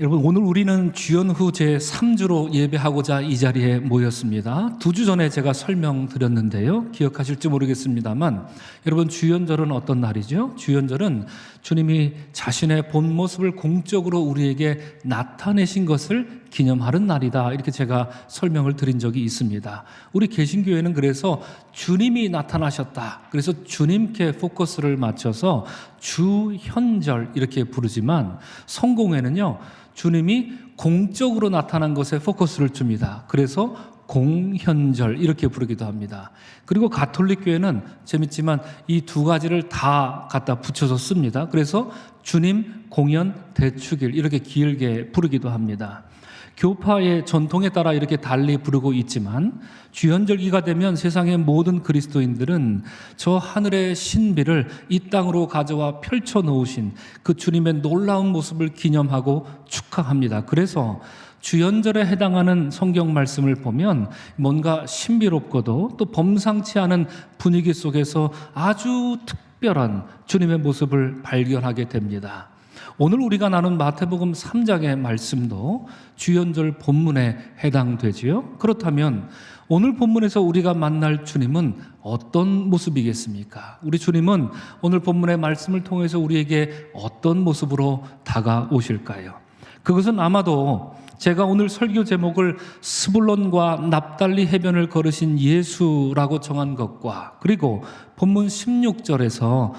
여러분, 오늘 우리는 주연후 제3주로 예배하고자 이 자리에 모였습니다. 2주 전에 제가 설명드렸는데요, 기억하실지 모르겠습니다만, 여러분, 주연절은 어떤 날이죠? 주연절은 주님이 자신의 본 모습을 공적으로 우리에게 나타내신 것을 기념하는 날이다, 이렇게 제가 설명을 드린 적이 있습니다. 우리 개신교회는 그래서 주님이 나타나셨다, 그래서 주님께 포커스를 맞춰서 주현절 이렇게 부르지만, 성공회는요, 주님이 공적으로 나타난 것에 포커스를 줍니다. 그래서 공현절 이렇게 부르기도 합니다. 그리고 가톨릭 교회는 재밌지만 이 두 가지를 다 갖다 붙여서 씁니다. 그래서 주님 공연 대축일 이렇게 길게 부르기도 합니다. 교파의 전통에 따라 이렇게 달리 부르고 있지만, 주연절기가 되면 세상의 모든 그리스도인들은 저 하늘의 신비를 이 땅으로 가져와 펼쳐 놓으신 그 주님의 놀라운 모습을 기념하고 축하합니다. 그래서 주연절에 해당하는 성경 말씀을 보면 뭔가 신비롭고도 또 범상치 않은 분위기 속에서 아주 특별한 주님의 모습을 발견하게 됩니다. 오늘 우리가 나눈 마태복음 3장의 말씀도 주연절 본문에 해당되지요. 그렇다면 오늘 본문에서 우리가 만날 주님은 어떤 모습이겠습니까? 우리 주님은 오늘 본문의 말씀을 통해서 우리에게 어떤 모습으로 다가오실까요? 그것은 아마도 제가 오늘 설교 제목을 스불론과 납달리 해변을 걸으신 예수라고 정한 것과, 그리고 본문 16절에서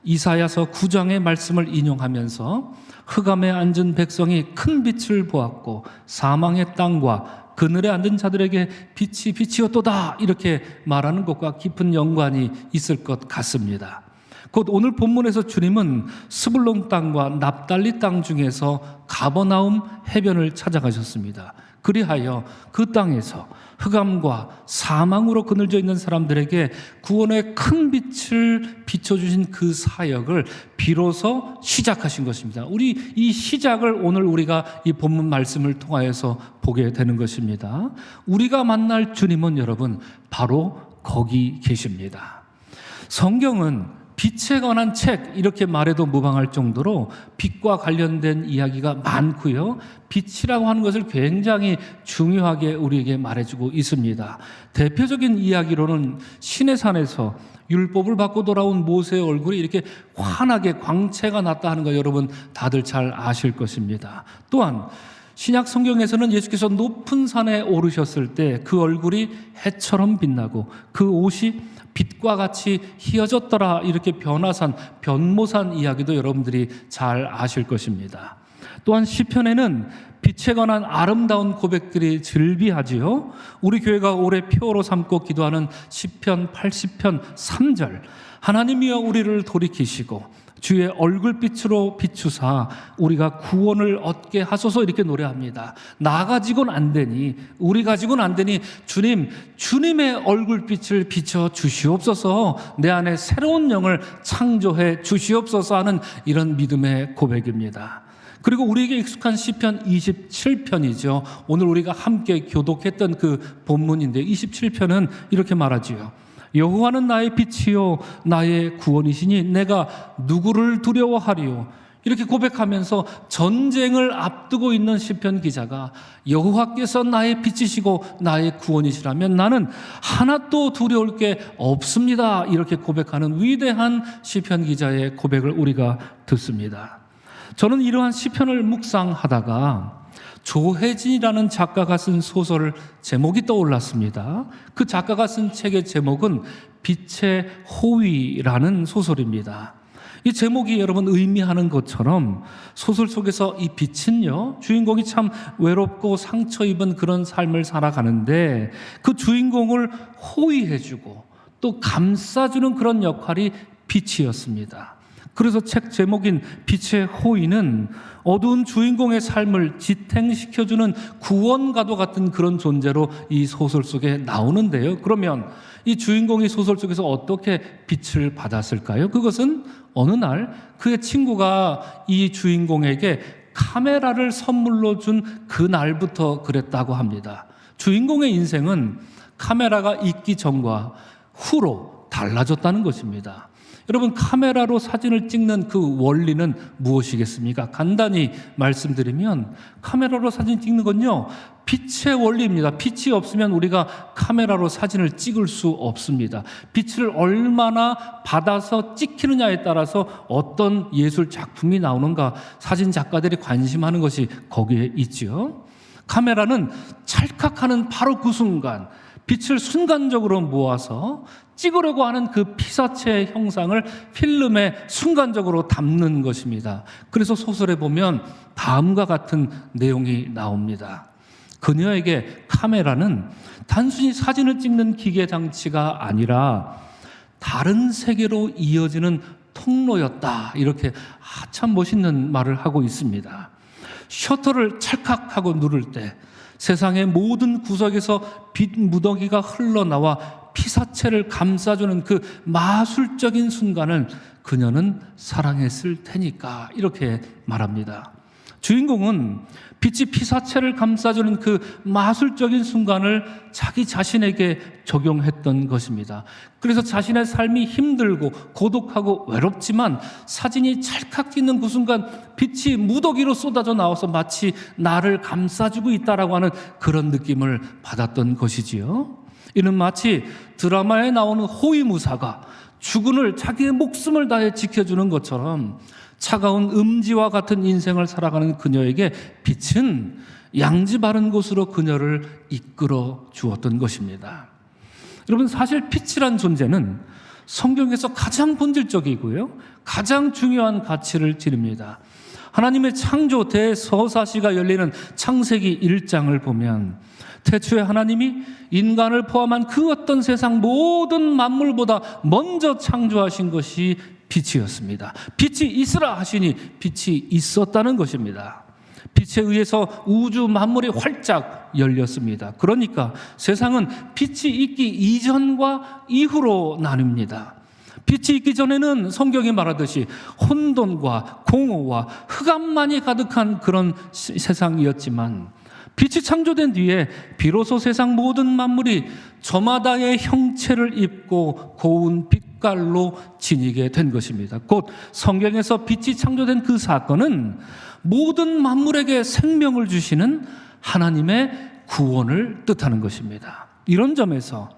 이사야서 9장의 말씀을 인용하면서 흑암에 앉은 백성이 큰 빛을 보았고 사망의 땅과 그늘에 앉은 자들에게 빛이 빛이었도다, 이렇게 말하는 것과 깊은 연관이 있을 것 같습니다. 곧 오늘 본문에서 주님은 스불론 땅과 납달리 땅 중에서 가버나움 해변을 찾아가셨습니다. 그리하여 그 땅에서 흑암과 사망으로 그늘져 있는 사람들에게 구원의 큰 빛을 비춰주신 그 사역을 비로소 시작하신 것입니다. 우리 이 시작을 오늘 우리가 이 본문 말씀을 통하여서 보게 되는 것입니다. 우리가 만날 주님은 여러분 바로 거기 계십니다. 성경은 빛에 관한 책 이렇게 말해도 무방할 정도로 빛과 관련된 이야기가 많고요, 빛이라고 하는 것을 굉장히 중요하게 우리에게 말해주고 있습니다. 대표적인 이야기로는 시내산에서 율법을 받고 돌아온 모세의 얼굴이 이렇게 환하게 광채가 났다 하는 거 여러분 다들 잘 아실 것입니다. 또한 신약 성경에서는 예수께서 높은 산에 오르셨을 때 그 얼굴이 해처럼 빛나고 그 옷이 빛과 같이 희어졌더라, 이렇게 변모산 이야기도 여러분들이 잘 아실 것입니다. 또한 시편에는 빛에 관한 아름다운 고백들이 즐비하지요. 우리 교회가 올해 표어로 삼고 기도하는 시편 80편 3절, 하나님이여 우리를 돌이키시고 주의 얼굴빛으로 비추사 우리가 구원을 얻게 하소서, 이렇게 노래합니다. 나 가지고는 안 되니, 우리 가지고는 안 되니 주님의 얼굴빛을 비춰 주시옵소서, 내 안에 새로운 영을 창조해 주시옵소서 하는 이런 믿음의 고백입니다. 그리고 우리에게 익숙한 시편 27편이죠. 오늘 우리가 함께 교독했던 그 본문인데, 27편은 이렇게 말하지요. 여호와는 나의 빛이요 나의 구원이시니 내가 누구를 두려워하리요, 이렇게 고백하면서 전쟁을 앞두고 있는 시편 기자가 여호와께서 나의 빛이시고 나의 구원이시라면 나는 하나도 두려울 게 없습니다, 이렇게 고백하는 위대한 시편 기자의 고백을 우리가 듣습니다. 저는 이러한 시편을 묵상하다가 조혜진이라는 작가가 쓴 소설 제목이 떠올랐습니다. 그 작가가 쓴 책의 제목은 빛의 호위라는 소설입니다. 이 제목이 여러분 의미하는 것처럼 소설 속에서 이 빛은요, 주인공이 참 외롭고 상처 입은 그런 삶을 살아가는데 그 주인공을 호위해주고 또 감싸주는 그런 역할이 빛이었습니다. 그래서 책 제목인 빛의 호위는 어두운 주인공의 삶을 지탱시켜주는 구원가도 같은 그런 존재로 이 소설 속에 나오는데요. 그러면 이 주인공이 소설 속에서 어떻게 빛을 받았을까요? 그것은 어느 날 그의 친구가 이 주인공에게 카메라를 선물로 준 그 날부터 그랬다고 합니다. 주인공의 인생은 카메라가 있기 전과 후로 달라졌다는 것입니다. 여러분, 카메라로 사진을 찍는 그 원리는 무엇이겠습니까? 간단히 말씀드리면 카메라로 사진 찍는 건요, 빛의 원리입니다. 빛이 없으면 우리가 카메라로 사진을 찍을 수 없습니다. 빛을 얼마나 받아서 찍히느냐에 따라서 어떤 예술 작품이 나오는가, 사진 작가들이 관심하는 것이 거기에 있죠. 카메라는 찰칵하는 바로 그 순간 빛을 순간적으로 모아서 찍으려고 하는 그 피사체의 형상을 필름에 순간적으로 담는 것입니다. 그래서 소설에 보면 다음과 같은 내용이 나옵니다. 그녀에게 카메라는 단순히 사진을 찍는 기계 장치가 아니라 다른 세계로 이어지는 통로였다. 이렇게 참 멋있는 말을 하고 있습니다. 셔터를 찰칵하고 누를 때 세상의 모든 구석에서 빛 무더기가 흘러나와 피사체를 감싸주는 그 마술적인 순간을 그녀는 사랑했을 테니까, 이렇게 말합니다. 주인공은 빛이 피사체를 감싸주는 그 마술적인 순간을 자기 자신에게 적용했던 것입니다. 그래서 자신의 삶이 힘들고 고독하고 외롭지만 사진이 찰칵 찍는 그 순간 빛이 무더기로 쏟아져 나와서 마치 나를 감싸주고 있다라고 하는 그런 느낌을 받았던 것이지요. 이는 마치 드라마에 나오는 호위무사가 주군을 자기의 목숨을 다해 지켜주는 것처럼 차가운 음지와 같은 인생을 살아가는 그녀에게 빛은 양지 바른 곳으로 그녀를 이끌어 주었던 것입니다. 여러분, 사실 빛이란 존재는 성경에서 가장 본질적이고요, 가장 중요한 가치를 지닙니다. 하나님의 창조 대서사시가 열리는 창세기 1장을 보면 태초에 하나님이 인간을 포함한 그 어떤 세상 모든 만물보다 먼저 창조하신 것이 빛이었습니다. 빛이 있으라 하시니 빛이 있었다는 것입니다. 빛에 의해서 우주 만물이 활짝 열렸습니다. 그러니까 세상은 빛이 있기 이전과 이후로 나뉩니다. 빛이 있기 전에는 성경이 말하듯이 혼돈과 공허와 흑암만이 가득한 그런 세상이었지만 빛이 창조된 뒤에 비로소 세상 모든 만물이 저마다의 형체를 입고 고운 빛깔로 지니게 된 것입니다. 곧 성경에서 빛이 창조된 그 사건은 모든 만물에게 생명을 주시는 하나님의 구원을 뜻하는 것입니다. 이런 점에서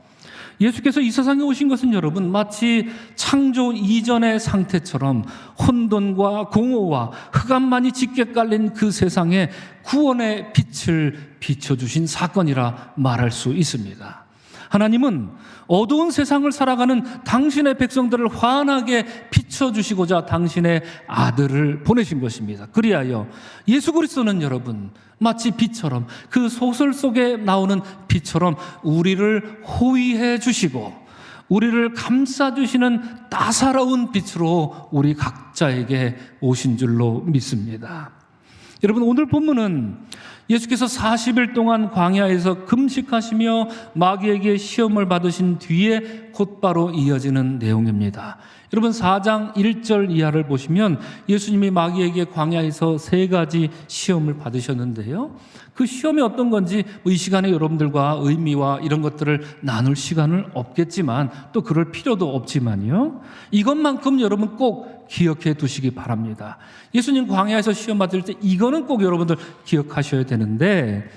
예수께서 이 세상에 오신 것은 여러분 마치 창조 이전의 상태처럼 혼돈과 공허와 흑암만이 짙게 깔린 그 세상에 구원의 빛을 비춰주신 사건이라 말할 수 있습니다. 하나님은 어두운 세상을 살아가는 당신의 백성들을 환하게 비춰주시고자 당신의 아들을 보내신 것입니다. 그리하여 예수 그리스도는 여러분 마치 빛처럼, 그 소설 속에 나오는 빛처럼 우리를 호위해 주시고 우리를 감싸주시는 따사로운 빛으로 우리 각자에게 오신 줄로 믿습니다. 여러분, 오늘 본문은 예수께서 40일 동안 광야에서 금식하시며 마귀에게 시험을 받으신 뒤에 곧바로 이어지는 내용입니다. 여러분, 4장 1절 이하를 보시면 예수님이 마귀에게 광야에서 3가지 시험을 받으셨는데요, 그 시험이 어떤 건지 이 시간에 여러분들과 의미와 이런 것들을 나눌 시간은 없겠지만 또 그럴 필요도 없지만요, 이것만큼 여러분 꼭 기억해 두시기 바랍니다. 예수님 광야에서 시험 받을 때 이거는 꼭 여러분들 기억하셔야 되는데,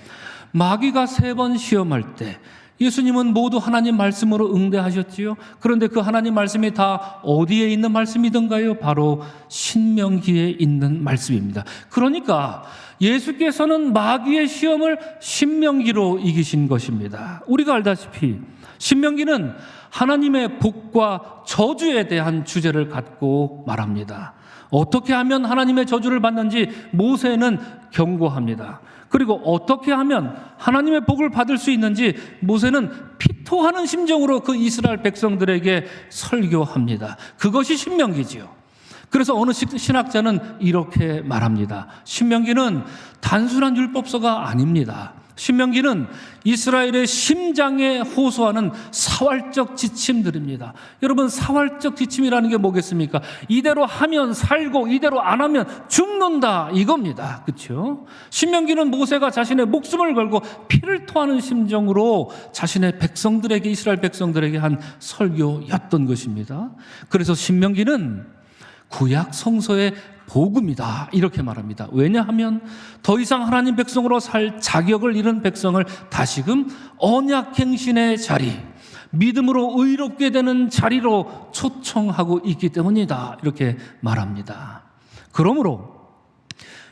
마귀가 3번 시험할 때 예수님은 모두 하나님 말씀으로 응대하셨지요. 그런데 그 하나님 말씀이 다 어디에 있는 말씀이던가요? 바로 신명기에 있는 말씀입니다. 그러니까 예수께서는 마귀의 시험을 신명기로 이기신 것입니다. 우리가 알다시피 신명기는 하나님의 복과 저주에 대한 주제를 갖고 말합니다. 어떻게 하면 하나님의 저주를 받는지 모세는 경고합니다. 그리고 어떻게 하면 하나님의 복을 받을 수 있는지 모세는 피토하는 심정으로 그 이스라엘 백성들에게 설교합니다. 그것이 신명기지요. 그래서 어느 신학자는 이렇게 말합니다. 신명기는 단순한 율법서가 아닙니다. 신명기는 이스라엘의 심장에 호소하는 사활적 지침들입니다. 여러분, 사활적 지침이라는 게 뭐겠습니까? 이대로 하면 살고 이대로 안 하면 죽는다, 이겁니다. 그렇죠? 신명기는 모세가 자신의 목숨을 걸고 피를 토하는 심정으로 자신의 백성들에게, 이스라엘 백성들에게 한 설교였던 것입니다. 그래서 신명기는 구약 성서의 복음이다, 이렇게 말합니다. 왜냐하면 더 이상 하나님 백성으로 살 자격을 잃은 백성을 다시금 언약갱신의 자리, 믿음으로 의롭게 되는 자리로 초청하고 있기 때문이다, 이렇게 말합니다. 그러므로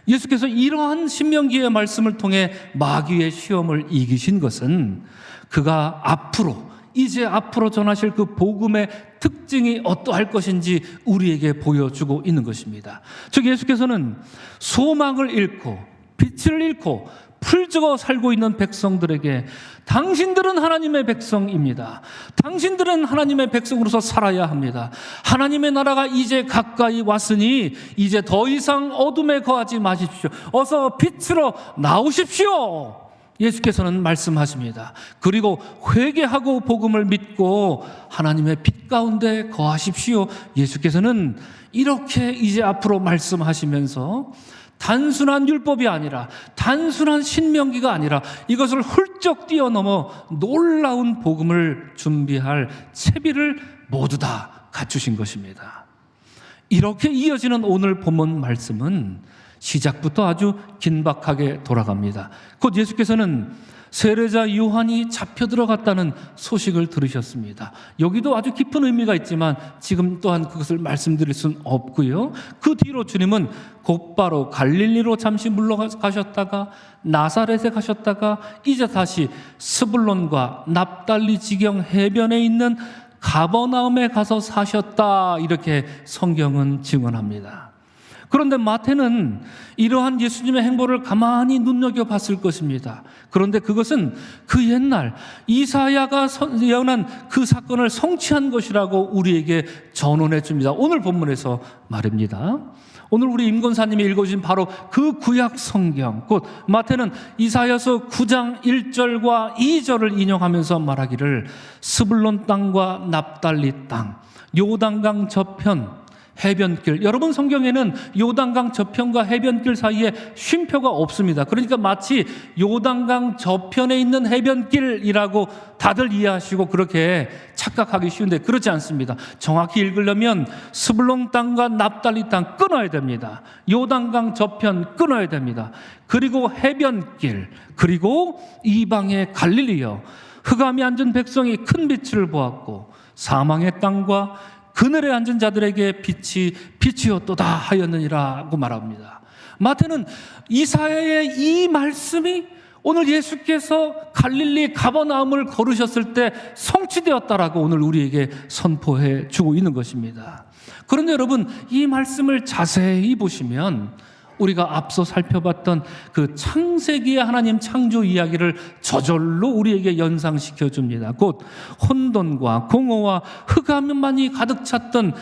예수께서 이러한 신명기의 말씀을 통해 마귀의 시험을 이기신 것은 그가 이제 앞으로 전하실 그 복음의 특징이 어떠할 것인지 우리에게 보여주고 있는 것입니다. 즉, 예수께서는 소망을 잃고 빛을 잃고 풀죽어 살고 있는 백성들에게 당신들은 하나님의 백성입니다. 당신들은 하나님의 백성으로서 살아야 합니다. 하나님의 나라가 이제 가까이 왔으니 이제 더 이상 어둠에 거하지 마십시오. 어서 빛으로 나오십시오. 예수께서는 말씀하십니다. 그리고 회개하고 복음을 믿고 하나님의 빛 가운데 거하십시오. 예수께서는 이렇게 이제 앞으로 말씀하시면서 단순한 율법이 아니라, 단순한 신명기가 아니라 이것을 훌쩍 뛰어넘어 놀라운 복음을 준비할 채비를 모두 다 갖추신 것입니다. 이렇게 이어지는 오늘 본문 말씀은 시작부터 아주 긴박하게 돌아갑니다. 곧 예수께서는 세례자 요한이 잡혀 들어갔다는 소식을 들으셨습니다. 여기도 아주 깊은 의미가 있지만 지금 또한 그것을 말씀드릴 수는 없고요. 그 뒤로 주님은 곧바로 갈릴리로 잠시 물러가셨다가 나사렛에 가셨다가 이제 다시 스불론과 납달리 지경 해변에 있는 가버나움에 가서 사셨다, 이렇게 성경은 증언합니다. 그런데 마태는 이러한 예수님의 행보를 가만히 눈여겨봤을 것입니다. 그런데 그것은 그 옛날 이사야가 예언한 그 사건을 성취한 것이라고 우리에게 전언해 줍니다. 오늘 본문에서 말입니다. 오늘 우리 임 권사님이 읽어주신 바로 그 구약 성경, 곧 마태는 이사야서 9장 1절과 2절을 인용하면서 말하기를 스불론 땅과 납달리 땅, 요단강 저편, 해변길. 여러분, 성경에는 요단강 저편과 해변길 사이에 쉼표가 없습니다. 그러니까 마치 요단강 저편에 있는 해변길이라고 다들 이해하시고 그렇게 착각하기 쉬운데 그렇지 않습니다. 정확히 읽으려면 스불론 땅과 납달리 땅 끊어야 됩니다. 요단강 저편 끊어야 됩니다. 그리고 해변길, 그리고 이방의 갈릴리여, 흑암이 앉은 백성이 큰 빛을 보았고 사망의 땅과 그늘에 앉은 자들에게 빛이 빛이었도다 하였느니라고 말합니다. 마태는 이사야의 이 말씀이 오늘 예수께서 갈릴리 가버나움을 걸으셨을 때 성취되었다라고 오늘 우리에게 선포해 주고 있는 것입니다. 그런데 여러분, 이 말씀을 자세히 보시면 우리가 앞서 살펴봤던 그 창세기의 하나님 창조 이야기를 저절로 우리에게 연상시켜 줍니다. 곧 혼돈과 공허와 흑암만이 가득 찼던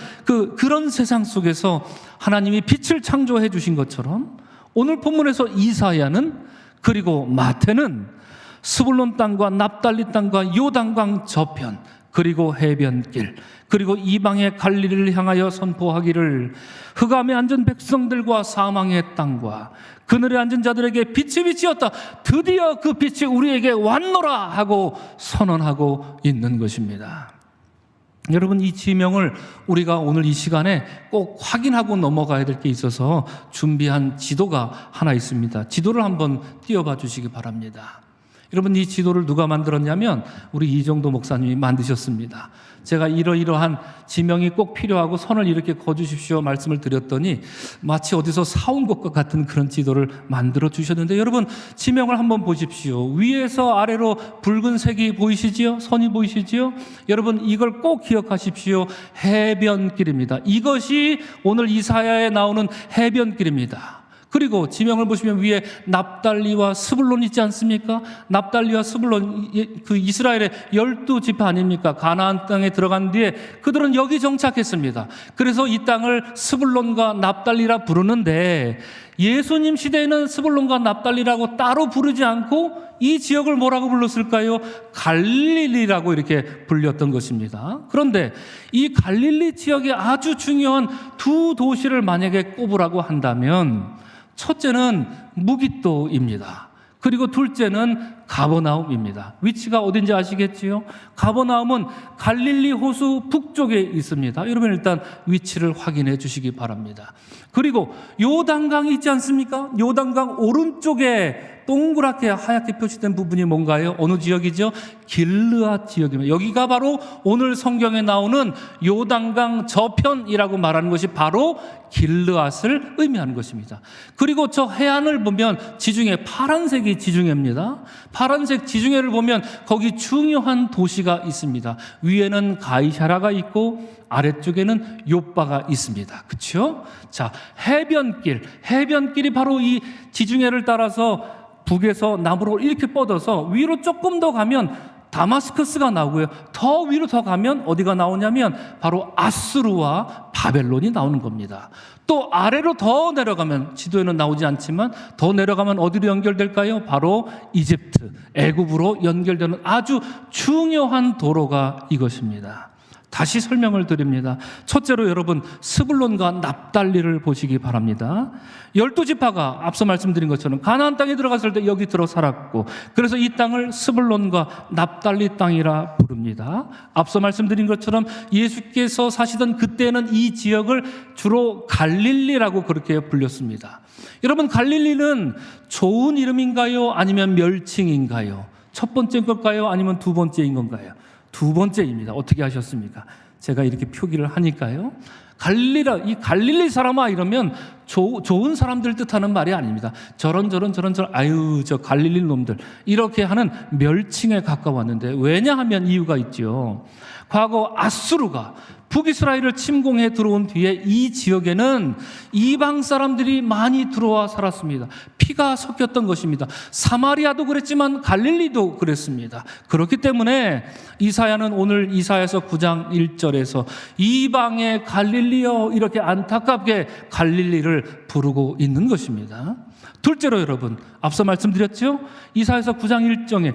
그런 세상 속에서 하나님이 빛을 창조해 주신 것처럼 오늘 본문에서 이사야는, 그리고 마태는 스불론 땅과 납달리 땅과 요단강 저편, 그리고 해변길, 그리고 이방의 갈릴리를 향하여 선포하기를 흑암에 앉은 백성들과 사망의 땅과 그늘에 앉은 자들에게 빛이 빛이었다. 드디어 그 빛이 우리에게 왔노라 하고 선언하고 있는 것입니다. 여러분, 이 지명을 우리가 오늘 이 시간에 꼭 확인하고 넘어가야 될 게 있어서 준비한 지도가 하나 있습니다. 지도를 한번 띄워봐 주시기 바랍니다. 여러분, 이 지도를 누가 만들었냐면 우리 이정도 목사님이 만드셨습니다. 제가 이러이러한 지명이 꼭 필요하고 선을 이렇게 그어주십시오 말씀을 드렸더니 마치 어디서 사온 것과 같은 그런 지도를 만들어 주셨는데, 여러분, 지명을 한번 보십시오. 위에서 아래로 붉은색이 보이시지요? 선이 보이시지요? 여러분, 이걸 꼭 기억하십시오. 해변길입니다. 이것이 오늘 이사야에 나오는 해변길입니다. 그리고 지명을 보시면 위에 납달리와 스불론 있지 않습니까? 납달리와 스불론, 그 이스라엘의 12지파 아닙니까? 가나안 땅에 들어간 뒤에 그들은 여기 정착했습니다. 그래서 이 땅을 스불론과 납달리라 부르는데 예수님 시대에는 스불론과 납달리라고 따로 부르지 않고 이 지역을 뭐라고 불렀을까요? 갈릴리라고 이렇게 불렸던 것입니다. 그런데 이 갈릴리 지역에 아주 중요한 두 도시를 만약에 꼽으라고 한다면 첫째는 무깃도입니다. 그리고 둘째는 가버나움입니다. 위치가 어딘지 아시겠지요? 가버나움은 갈릴리 호수 북쪽에 있습니다. 여러분 일단 위치를 확인해 주시기 바랍니다. 그리고 요단강이 있지 않습니까? 요단강 오른쪽에 동그랗게 하얗게 표시된 부분이 뭔가요? 어느 지역이죠? 길르앗 지역입니다. 여기가 바로 오늘 성경에 나오는 요단강 저편이라고 말하는 것이 바로 길르앗을 의미하는 것입니다. 그리고 저 해안을 보면 지중해, 파란색이 지중해입니다. 파란색 지중해를 보면 거기 중요한 도시가 있습니다. 위에는 가이사라가 있고 아래쪽에는 요빠가 있습니다. 그렇죠? 자, 해변길이 바로 이 지중해를 따라서 북에서 남으로 이렇게 뻗어서 위로 조금 더 가면 다마스커스가 나오고요. 더 위로 더 가면 어디가 나오냐면 바로 아수르와 바벨론이 나오는 겁니다. 또 아래로 더 내려가면 지도에는 나오지 않지만 더 내려가면 어디로 연결될까요? 바로 이집트, 애굽으로 연결되는 아주 중요한 도로가 이것입니다. 다시 설명을 드립니다. 첫째로 여러분 스불론과 납달리를 보시기 바랍니다. 12지파가 앞서 말씀드린 것처럼 가나안 땅에 들어갔을 때 여기 들어 살았고 그래서 이 땅을 스불론과 납달리 땅이라 부릅니다. 앞서 말씀드린 것처럼 예수께서 사시던 그때는 이 지역을 주로 갈릴리라고 그렇게 불렸습니다. 여러분 갈릴리는 좋은 이름인가요? 아니면 멸칭인가요? 첫 번째 걸까요? 아니면 두 번째인 건가요? 두 번째입니다. 어떻게 하셨습니까? 제가 이렇게 표기를 하니까요. 이 갈릴리 사람아 이러면 좋은 사람들 뜻하는 말이 아닙니다. 저런 아유 저 갈릴리 놈들 이렇게 하는 멸칭에 가까웠는데 왜냐하면 이유가 있죠. 과거 아수르가 북이스라엘을 침공해 들어온 뒤에 이 지역에는 이방 사람들이 많이 들어와 살았습니다. 피가 섞였던 것입니다. 사마리아도 그랬지만 갈릴리도 그랬습니다. 그렇기 때문에 이사야는 오늘 이사야서 9장 1절에서 이방의 갈릴리여 이렇게 안타깝게 갈릴리를 부르고 있는 것입니다. 둘째로 여러분 앞서 말씀드렸죠? 이사야서 9장 1절에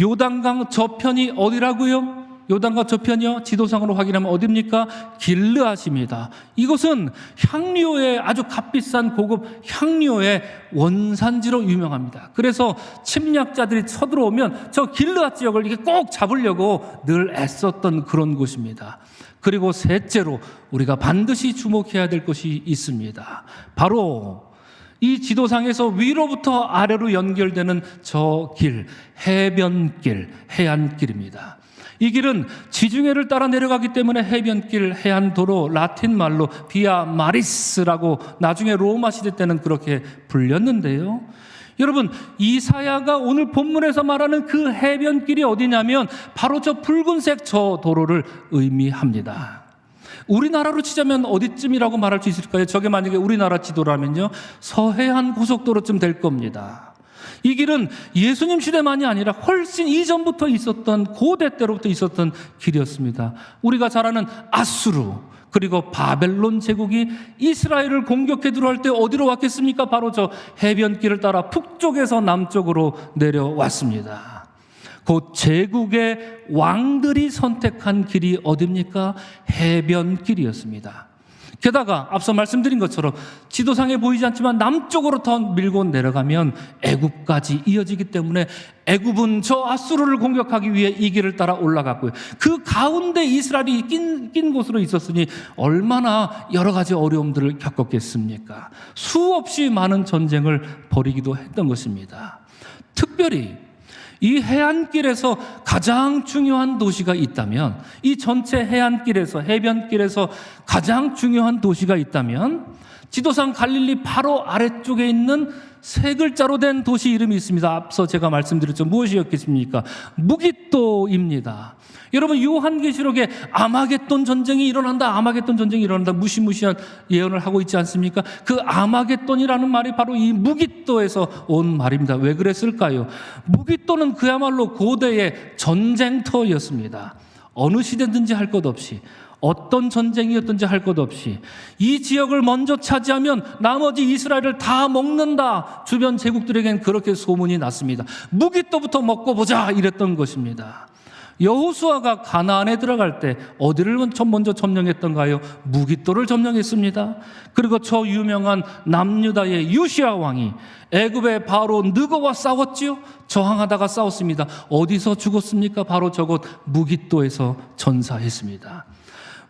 요단강 저편이 어디라고요? 요단강 저편이요? 지도상으로 확인하면 어디입니까? 길르앗입니다. 이곳은 향료의 아주 값비싼 고급 향료의 원산지로 유명합니다. 그래서 침략자들이 쳐들어오면 저 길르앗 지역을 이렇게 꼭 잡으려고 늘 애썼던 그런 곳입니다. 그리고 셋째로 우리가 반드시 주목해야 될 것이 있습니다. 바로 이 지도상에서 위로부터 아래로 연결되는 저 길, 해변길, 해안길입니다. 이 길은 지중해를 따라 내려가기 때문에 해변길, 해안도로, 라틴 말로 비아 마리스라고 나중에 로마 시대 때는 그렇게 불렸는데요. 여러분 이사야가 오늘 본문에서 말하는 그 해변길이 어디냐면 바로 저 붉은색 저 도로를 의미합니다. 우리나라로 치자면 어디쯤이라고 말할 수 있을까요? 저게 만약에 우리나라 지도라면요 서해안 고속도로쯤 될 겁니다. 이 길은 예수님 시대만이 아니라 훨씬 이전부터 있었던 고대 때로부터 있었던 길이었습니다. 우리가 잘 아는 아수르 그리고 바벨론 제국이 이스라엘을 공격해 들어올 때 어디로 왔겠습니까? 바로 저 해변길을 따라 북쪽에서 남쪽으로 내려왔습니다. 곧 제국의 왕들이 선택한 길이 어디입니까? 해변길이었습니다. 게다가 앞서 말씀드린 것처럼 지도상에 보이지 않지만 남쪽으로 더 밀고 내려가면 애굽까지 이어지기 때문에 애굽은 저 아수르를 공격하기 위해 이 길을 따라 올라갔고요. 그 가운데 이스라엘이 낀 곳으로 있었으니 얼마나 여러 가지 어려움들을 겪었겠습니까? 수없이 많은 전쟁을 벌이기도 했던 것입니다. 특별히 이 해안길에서 가장 중요한 도시가 있다면 이 전체 해안길에서 해변길에서 가장 중요한 도시가 있다면 지도상 갈릴리 바로 아래쪽에 있는 세 글자로 된 도시 이름이 있습니다. 앞서 제가 말씀드렸죠. 무엇이었겠습니까? 무깃도입니다. 여러분 요한계시록에 아마겟돈 전쟁이 일어난다, 아마겟돈 전쟁이 일어난다 무시무시한 예언을 하고 있지 않습니까? 그 아마겟돈이라는 말이 바로 이 무깃도에서 온 말입니다. 왜 그랬을까요? 무깃도는 그야말로 고대의 전쟁터였습니다. 어느 시대든지 할 것 없이 어떤 전쟁이었든지 할 것 없이 이 지역을 먼저 차지하면 나머지 이스라엘을 다 먹는다. 주변 제국들에겐 그렇게 소문이 났습니다. 무깃돌부터 먹고 보자 이랬던 것입니다. 여호수아가 가나안에 들어갈 때 어디를 먼저 점령했던가요? 무깃돌을 점령했습니다. 그리고 저 유명한 남유다의 요시야 왕이 애굽의 바로 느고와 싸웠지요. 저항하다가 싸웠습니다. 어디서 죽었습니까? 바로 저곳 무깃도에서 전사했습니다.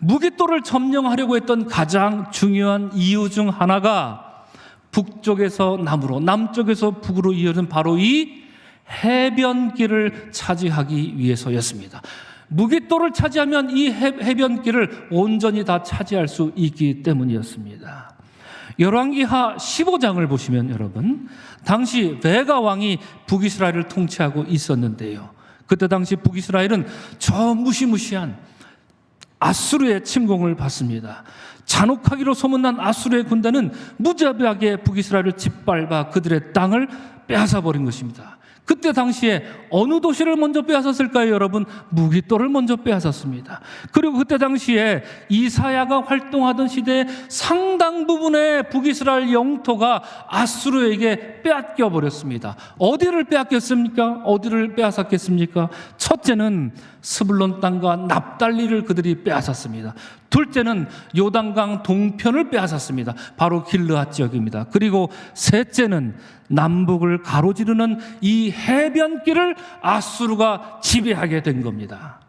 무깃돌을 점령하려고 했던 가장 중요한 이유 중 하나가 북쪽에서 남으로, 남쪽에서 북으로 이어진 바로 이 해변길을 차지하기 위해서였습니다. 무깃돌을 차지하면 이 해변길을 온전히 다 차지할 수 있기 때문이었습니다. 열왕기하 15장을 보시면 여러분, 당시 베가 왕이 북이스라엘을 통치하고 있었는데요. 그때 당시 북이스라엘은 저 무시무시한 아수르의 침공을 받습니다. 잔혹하기로 소문난 아수르의 군대는 무자비하게 북이스라엘을 짓밟아 그들의 땅을 빼앗아버린 것입니다. 그때 당시에 어느 도시를 먼저 빼앗았을까요, 여러분? 무깃돌을 먼저 빼앗았습니다. 그리고 그때 당시에 이사야가 활동하던 시대의 상당 부분의 북이스라엘 영토가 아수르에게 빼앗겨 버렸습니다. 어디를 빼앗겼습니까? 어디를 빼앗았겠습니까? 첫째는 스불론 땅과 납달리를 그들이 빼앗았습니다. 둘째는 요단강 동편을 빼앗았습니다. 바로 길르앗 지역입니다. 그리고 셋째는 남북을 가로지르는 이 해변길을 아수르가 지배하게 된 겁니다.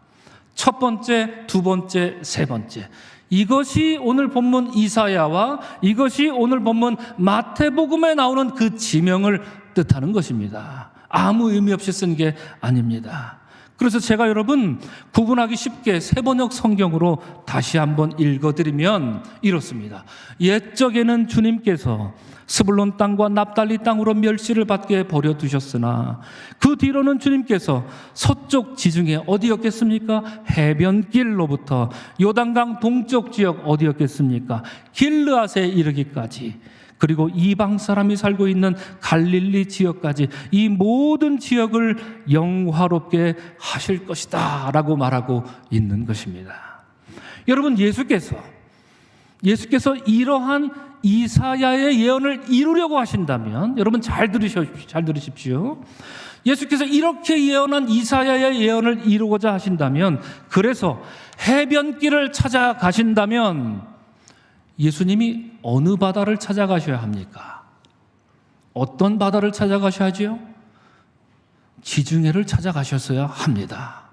첫 번째, 두 번째, 세 번째. 이것이 오늘 본문 이사야와 이것이 오늘 본문 마태복음에 나오는 그 지명을 뜻하는 것입니다. 아무 의미 없이 쓴 게 아닙니다. 그래서 제가 여러분 구분하기 쉽게 세번역 성경으로 다시 한번 읽어드리면 이렇습니다. 옛적에는 주님께서 스불론 땅과 납달리 땅으로 멸시를 받게 버려두셨으나 그 뒤로는 주님께서 서쪽 지중해 어디였겠습니까? 해변길로부터 요단강 동쪽 지역 어디였겠습니까? 길르앗에 이르기까지, 그리고 이방 사람이 살고 있는 갈릴리 지역까지 이 모든 지역을 영화롭게 하실 것이다 라고 말하고 있는 것입니다. 여러분, 예수께서 이러한 이사야의 예언을 이루려고 하신다면, 여러분 잘 들으십시오. 예수께서 이렇게 예언한 이사야의 예언을 이루고자 하신다면, 그래서 해변길을 찾아가신다면 예수님이 어느 바다를 찾아가셔야 합니까? 어떤 바다를 찾아가셔야지요? 지중해를 찾아가셨어야 합니다.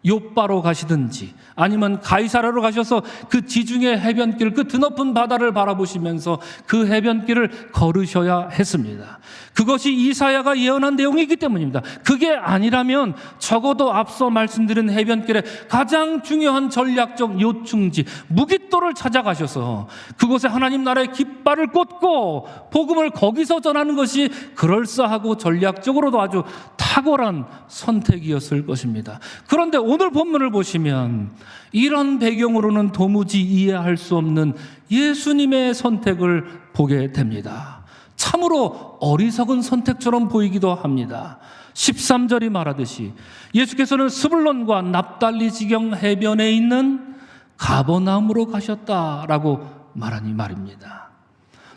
욥바로 가시든지 아니면 가이사라로 가셔서 그 지중해 해변길, 그 드높은 바다를 바라보시면서 그 해변길을 걸으셔야 했습니다. 그것이 이사야가 예언한 내용이기 때문입니다. 그게 아니라면 적어도 앞서 말씀드린 해변길의 가장 중요한 전략적 요충지 무깃돌을 찾아가셔서 그곳에 하나님 나라의 깃발을 꽂고 복음을 거기서 전하는 것이 그럴싸하고 전략적으로도 아주 탁월한 선택이었을 것입니다. 그런데 오늘 본문을 보시면 이런 배경으로는 도무지 이해할 수 없는 예수님의 선택을 보게 됩니다. 참으로 어리석은 선택처럼 보이기도 합니다. 13절이 말하듯이 예수께서는 스불론과 납달리 지경 해변에 있는 가버나움으로 가셨다라고 말하니 말입니다.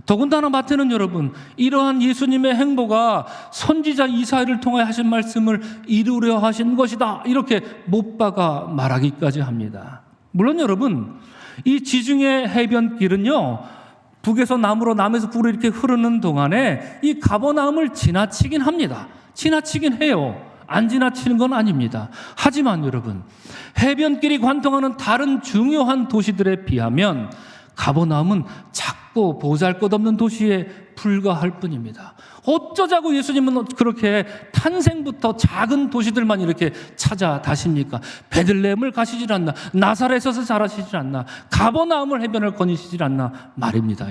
더군다나 마태는 여러분 이러한 예수님의 행보가 선지자 이사야를 통해 하신 말씀을 이루려 하신 것이다 이렇게 못 박아 말하기까지 합니다. 물론 여러분 이 지중해 해변길은요 북에서 남으로 남에서 북으로 이렇게 흐르는 동안에 이 가버나움을 지나치긴 합니다. 지나치긴 해요. 안 지나치는 건 아닙니다. 하지만 여러분 해변길이 관통하는 다른 중요한 도시들에 비하면 가버나움은 작고 보잘것없는 도시에 불과할 뿐입니다. 어쩌자고 예수님은 그렇게 탄생부터 작은 도시들만 이렇게 찾아다십니까? 베들레헴을 가시질 않나, 나사렛에서 자라시질 않나, 가버나움을 해변을 거니시질 않나 말입니다.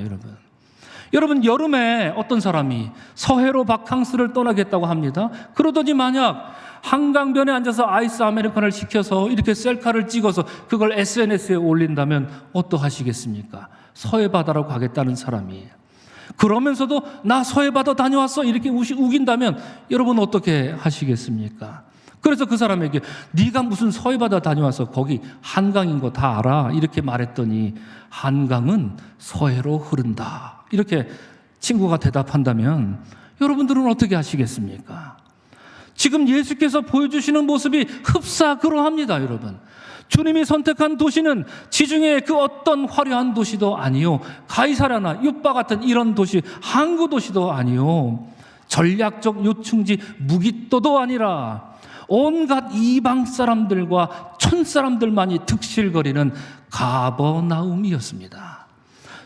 여러분 여름에 어떤 사람이 서해로 바캉스를 떠나겠다고 합니다. 그러더니 만약 한강변에 앉아서 아이스 아메리카노를 시켜서 이렇게 셀카를 찍어서 그걸 SNS에 올린다면 어떠하시겠습니까? 서해바다로 가겠다는 사람이 그러면서도 나 서해바다 다녀왔어 이렇게 우긴다면 여러분 어떻게 하시겠습니까? 그래서 그 사람에게 네가 무슨 서해바다 다녀와서 거기 한강인 거 다 알아? 이렇게 말했더니 한강은 서해로 흐른다. 이렇게 친구가 대답한다면 여러분들은 어떻게 하시겠습니까? 지금 예수께서 보여주시는 모습이 흡사그러합니다, 여러분. 주님이 선택한 도시는 지중해 그 어떤 화려한 도시도 아니요, 가이사랴나 요빠 같은 이런 도시, 항구 도시도 아니요, 전략적 요충지 무기또도 아니라 온갖 이방 사람들과 촌 사람들만이 득실거리는 가버나움이었습니다.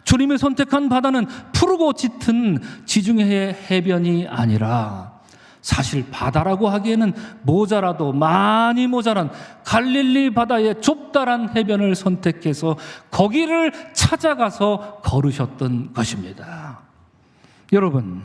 주님이 선택한 바다는 푸르고 짙은 지중해의 해변이 아니라 사실 바다라고 하기에는 모자라도 많이 모자란 갈릴리 바다의 좁다란 해변을 선택해서 거기를 찾아가서 걸으셨던 것입니다. 여러분,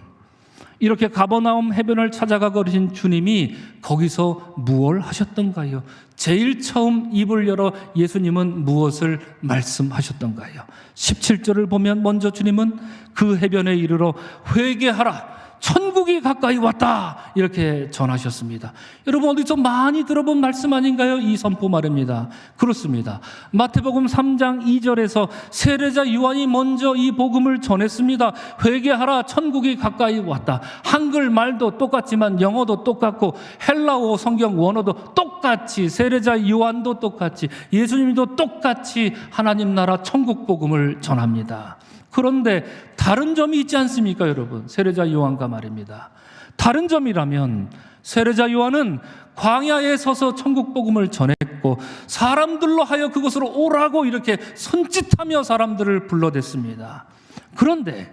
이렇게 가버나움 해변을 찾아가 걸으신 주님이 거기서 무엇을 하셨던가요? 제일 처음 입을 열어 예수님은 무엇을 말씀하셨던가요? 17절을 보면 먼저 주님은 그 해변에 이르러 회개하라, 천국이 가까이 왔다, 이렇게 전하셨습니다. 여러분, 어디서 많이 들어본 말씀 아닌가요? 이 선포 말입니다. 그렇습니다. 마태복음 3장 2절에서 세례자 요한이 먼저 이 복음을 전했습니다. 회개하라, 천국이 가까이 왔다. 한글 말도 똑같지만 영어도 똑같고 헬라어 성경 원어도 똑같이, 세례자 요한도 똑같이, 예수님도 똑같이 하나님 나라 천국 복음을 전합니다. 그런데 다른 점이 있지 않습니까, 여러분? 세례자 요한과 말입니다. 다른 점이라면 세례자 요한은 광야에 서서 천국 복음을 전했고 사람들로 하여 그곳으로 오라고 이렇게 손짓하며 사람들을 불러댔습니다. 그런데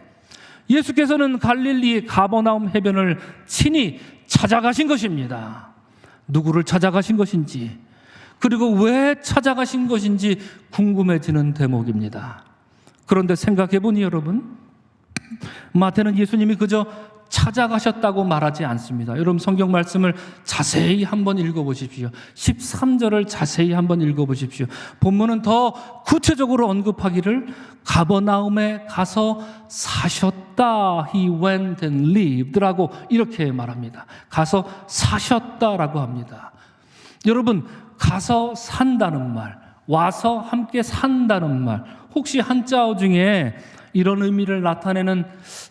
예수께서는 갈릴리 가버나움 해변을 친히 찾아가신 것입니다. 누구를 찾아가신 것인지, 그리고 왜 찾아가신 것인지 궁금해지는 대목입니다. 그런데 생각해보니 여러분, 마태는 예수님이 그저 찾아가셨다고 말하지 않습니다. 여러분, 성경 말씀을 자세히 한번 읽어보십시오. 13절을 자세히 한번 읽어보십시오. 본문은 더 구체적으로 언급하기를 가버나움에 가서 사셨다, He went and lived라고 이렇게 말합니다. 가서 사셨다라고 합니다. 여러분, 가서 산다는 말, 와서 함께 산다는 말, 혹시 한자어 중에 이런 의미를 나타내는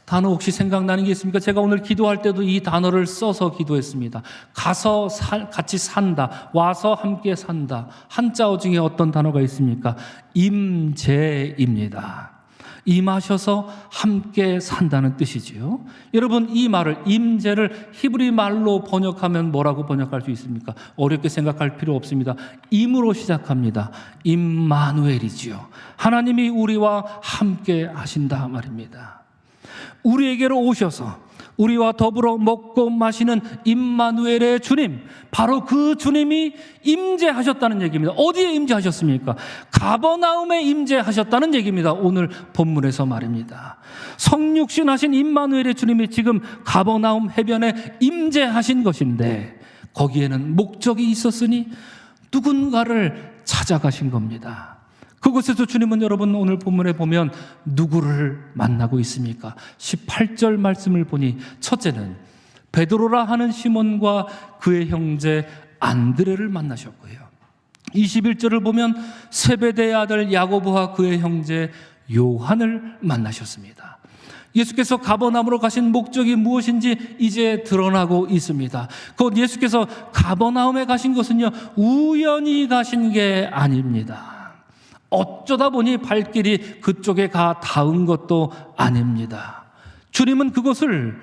단어 혹시 생각나는 게 있습니까? 제가 오늘 기도할 때도 이 단어를 써서 기도했습니다. 가서 같이 산다, 와서 함께 산다. 한자어 중에 어떤 단어가 있습니까? 임재입니다. 임하셔서 함께 산다는 뜻이지요. 여러분, 이 말을, 임재를 히브리 말로 번역하면 뭐라고 번역할 수 있습니까? 어렵게 생각할 필요 없습니다. 임으로 시작합니다. 임마누엘이지요. 하나님이 우리와 함께 하신다 말입니다. 우리에게로 오셔서 우리와 더불어 먹고 마시는 임마누엘의 주님, 바로 그 주님이 임재하셨다는 얘기입니다. 어디에 임재하셨습니까? 가버나움에 임재하셨다는 얘기입니다. 오늘 본문에서 말입니다. 성육신하신 임마누엘의 주님이 지금 가버나움 해변에 임재하신 것인데 거기에는 목적이 있었으니 누군가를 찾아가신 겁니다. 그곳에서 주님은 여러분 오늘 본문에 보면 누구를 만나고 있습니까? 18절 말씀을 보니 첫째는 베드로라 하는 시몬과 그의 형제 안드레를 만나셨고요. 21절을 보면 세베대의 아들 야고보와 그의 형제 요한을 만나셨습니다. 예수께서 가버나움으로 가신 목적이 무엇인지 이제 드러나고 있습니다. 곧 예수께서 가버나움에 가신 것은요, 우연히 가신 게 아닙니다. 어쩌다 보니 발길이 그쪽에 가 닿은 것도 아닙니다. 주님은 그곳을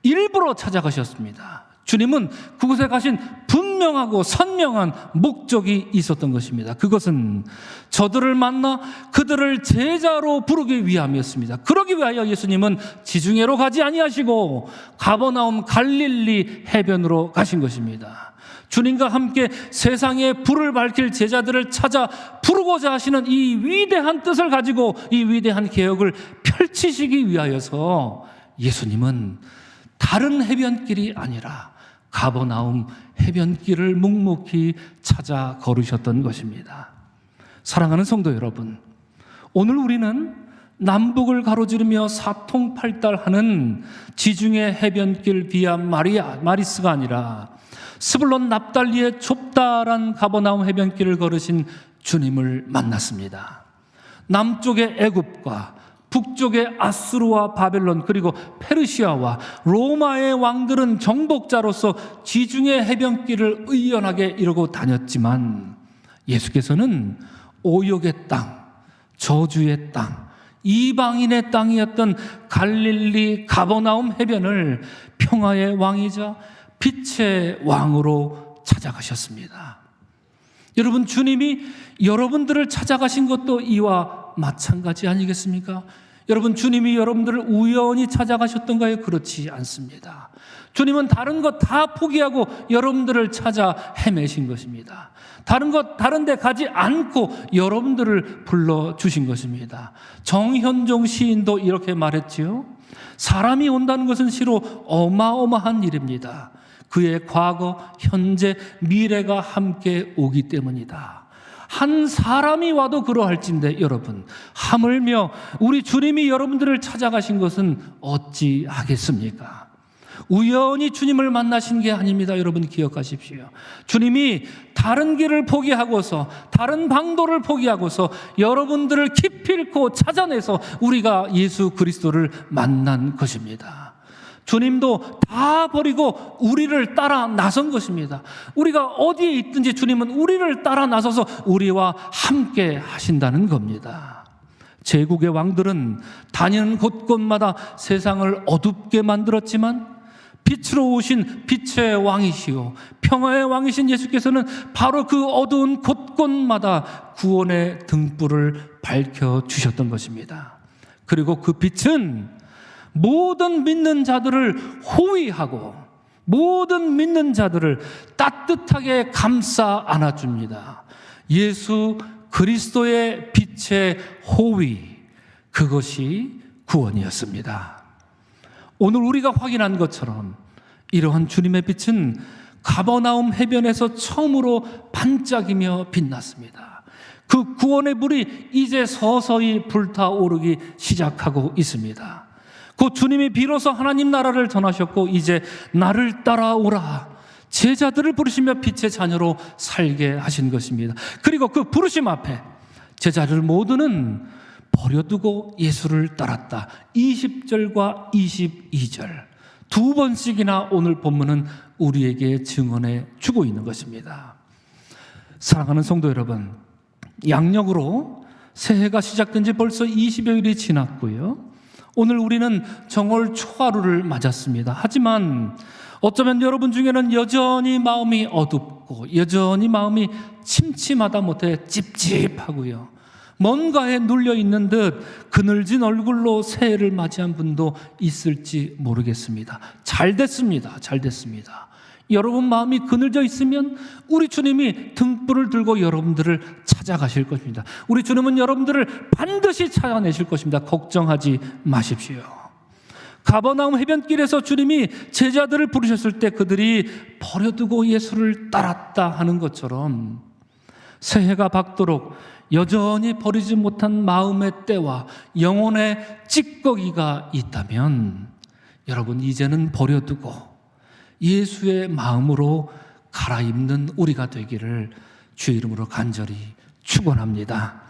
일부러 찾아가셨습니다. 주님은 그곳에 가신 분명하고 선명한 목적이 있었던 것입니다. 그것은 저들을 만나 그들을 제자로 부르기 위함이었습니다. 그러기 위하여 예수님은 지중해로 가지 아니하시고 가버나움 갈릴리 해변으로 가신 것입니다. 주님과 함께 세상에 불을 밝힐 제자들을 찾아 부르고자 하시는 이 위대한 뜻을 가지고 이 위대한 개혁을 펼치시기 위하여서 예수님은 다른 해변길이 아니라 가버나움 해변길을 묵묵히 찾아 걸으셨던 것입니다. 사랑하는 성도 여러분, 오늘 우리는 남북을 가로지르며 사통팔달하는 지중해 해변길 비아 마리스가 아니라 스불론 납달리의 좁다란 가버나움 해변길을 걸으신 주님을 만났습니다. 남쪽의 애굽과 북쪽의 아수르와 바벨론 그리고 페르시아와 로마의 왕들은 정복자로서 지중해 해변길을 의연하게 이루고 다녔지만 예수께서는 오욕의 땅, 저주의 땅, 이방인의 땅이었던 갈릴리 가버나움 해변을 평화의 왕이자 빛의 왕으로 찾아가셨습니다. 여러분, 주님이 여러분들을 찾아가신 것도 이와 마찬가지 아니겠습니까? 여러분, 주님이 여러분들을 우연히 찾아가셨던가요? 그렇지 않습니다. 주님은 다른 것 다 포기하고 여러분들을 찾아 헤매신 것입니다. 다른 데 가지 않고 여러분들을 불러주신 것입니다. 정현종 시인도 이렇게 말했지요. 사람이 온다는 것은 시로 어마어마한 일입니다. 그의 과거, 현재, 미래가 함께 오기 때문이다. 한 사람이 와도 그러할진데 여러분, 하물며 우리 주님이 여러분들을 찾아가신 것은 어찌하겠습니까? 우연히 주님을 만나신 게 아닙니다. 여러분 기억하십시오. 주님이 다른 길을 포기하고서 다른 방도를 포기하고서 여러분들을 기필코 찾아내서 우리가 예수 그리스도를 만난 것입니다. 주님도 다 버리고 우리를 따라 나선 것입니다. 우리가 어디에 있든지 주님은 우리를 따라 나서서 우리와 함께 하신다는 겁니다. 제국의 왕들은 다니는 곳곳마다 세상을 어둡게 만들었지만 빛으로 오신 빛의 왕이시오 평화의 왕이신 예수께서는 바로 그 어두운 곳곳마다 구원의 등불을 밝혀주셨던 것입니다. 그리고 그 빛은 모든 믿는 자들을 호위하고 모든 믿는 자들을 따뜻하게 감싸 안아줍니다. 예수 그리스도의 빛의 호위, 그것이 구원이었습니다. 오늘 우리가 확인한 것처럼 이러한 주님의 빛은 가버나움 해변에서 처음으로 반짝이며 빛났습니다. 그 구원의 불이 이제 서서히 불타오르기 시작하고 있습니다. 곧 주님이 비로소 하나님 나라를 전하셨고 이제 나를 따라오라 제자들을 부르시며 빛의 자녀로 살게 하신 것입니다. 그리고 그 부르심 앞에 제자들 모두는 버려두고 예수를 따랐다. 20절과 22절 두 번씩이나 오늘 본문은 우리에게 증언해 주고 있는 것입니다. 사랑하는 성도 여러분, 양력으로 새해가 시작된 지 벌써 20여일이 지났고요. 오늘 우리는 정월 초하루를 맞았습니다. 하지만 어쩌면 여러분 중에는 여전히 마음이 어둡고 여전히 마음이 침침하다 못해 찝찝하고요. 뭔가에 눌려있는 듯 그늘진 얼굴로 새해를 맞이한 분도 있을지 모르겠습니다. 잘 됐습니다. 잘 됐습니다. 여러분 마음이 그늘져 있으면 우리 주님이 등불을 들고 여러분들을 찾아가실 것입니다. 우리 주님은 여러분들을 반드시 찾아내실 것입니다. 걱정하지 마십시오. 가버나움 해변길에서 주님이 제자들을 부르셨을 때 그들이 버려두고 예수를 따랐다 하는 것처럼 새해가 밝도록 여전히 버리지 못한 마음의 때와 영혼의 찌꺼기가 있다면 여러분 이제는 버려두고 예수의 마음으로 갈아입는 우리가 되기를 주의 이름으로 간절히 축원합니다.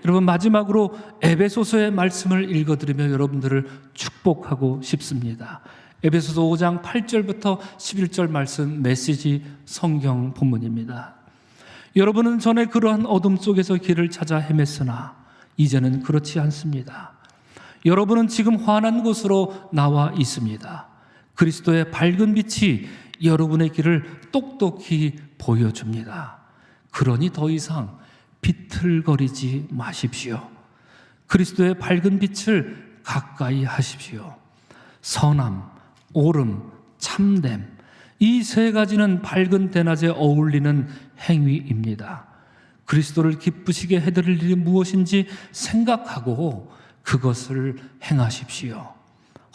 여러분 마지막으로 에베소서의 말씀을 읽어드리며 여러분들을 축복하고 싶습니다. 에베소서 5장 8절부터 11절 말씀 메시지 성경 본문입니다. 여러분은 전에 그러한 어둠 속에서 길을 찾아 헤맸으나 이제는 그렇지 않습니다. 여러분은 지금 환한 곳으로 나와 있습니다. 그리스도의 밝은 빛이 여러분의 길을 똑똑히 보여줍니다. 그러니 더 이상 비틀거리지 마십시오. 그리스도의 밝은 빛을 가까이 하십시오. 선함, 옳음, 참됨, 이 세 가지는 밝은 대낮에 어울리는 행위입니다. 그리스도를 기쁘시게 해드릴 일이 무엇인지 생각하고 그것을 행하십시오.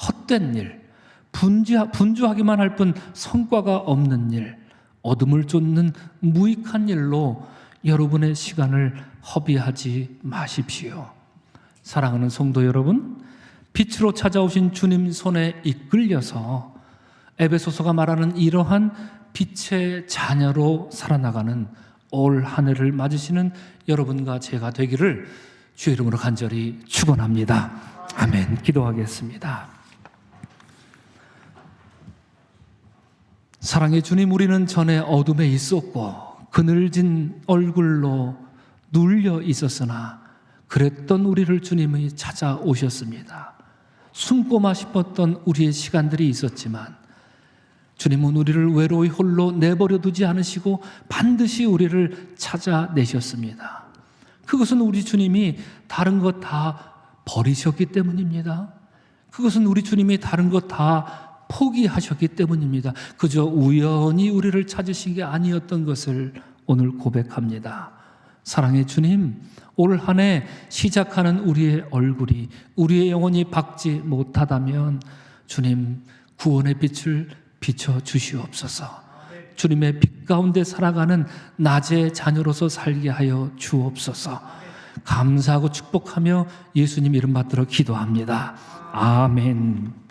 헛된 일, 분주하기만 할 뿐 성과가 없는 일, 어둠을 쫓는 무익한 일로 여러분의 시간을 허비하지 마십시오. 사랑하는 성도 여러분, 빛으로 찾아오신 주님 손에 이끌려서 에베소서가 말하는 이러한 빛의 자녀로 살아나가는 올 한 해를 맞으시는 여러분과 제가 되기를 주의 이름으로 간절히 축원합니다. 아멘. 기도하겠습니다. 사랑의 주님, 우리는 전에 어둠에 있었고 그늘진 얼굴로 눌려 있었으나 그랬던 우리를 주님이 찾아오셨습니다. 숨고마 싶었던 우리의 시간들이 있었지만 주님은 우리를 외로이 홀로 내버려 두지 않으시고 반드시 우리를 찾아내셨습니다. 그것은 우리 주님이 다른 것 다 버리셨기 때문입니다. 그것은 우리 주님이 다른 것 다 포기하셨기 때문입니다. 그저 우연히 우리를 찾으신 게 아니었던 것을 오늘 고백합니다. 사랑의 주님, 올 한 해 시작하는 우리의 얼굴이, 우리의 영혼이 밝지 못하다면 주님 구원의 빛을 비춰 주시옵소서. 주님의 빛 가운데 살아가는 낮의 자녀로서 살게 하여 주옵소서. 감사하고 축복하며 예수님 이름 받들어 기도합니다. 아멘.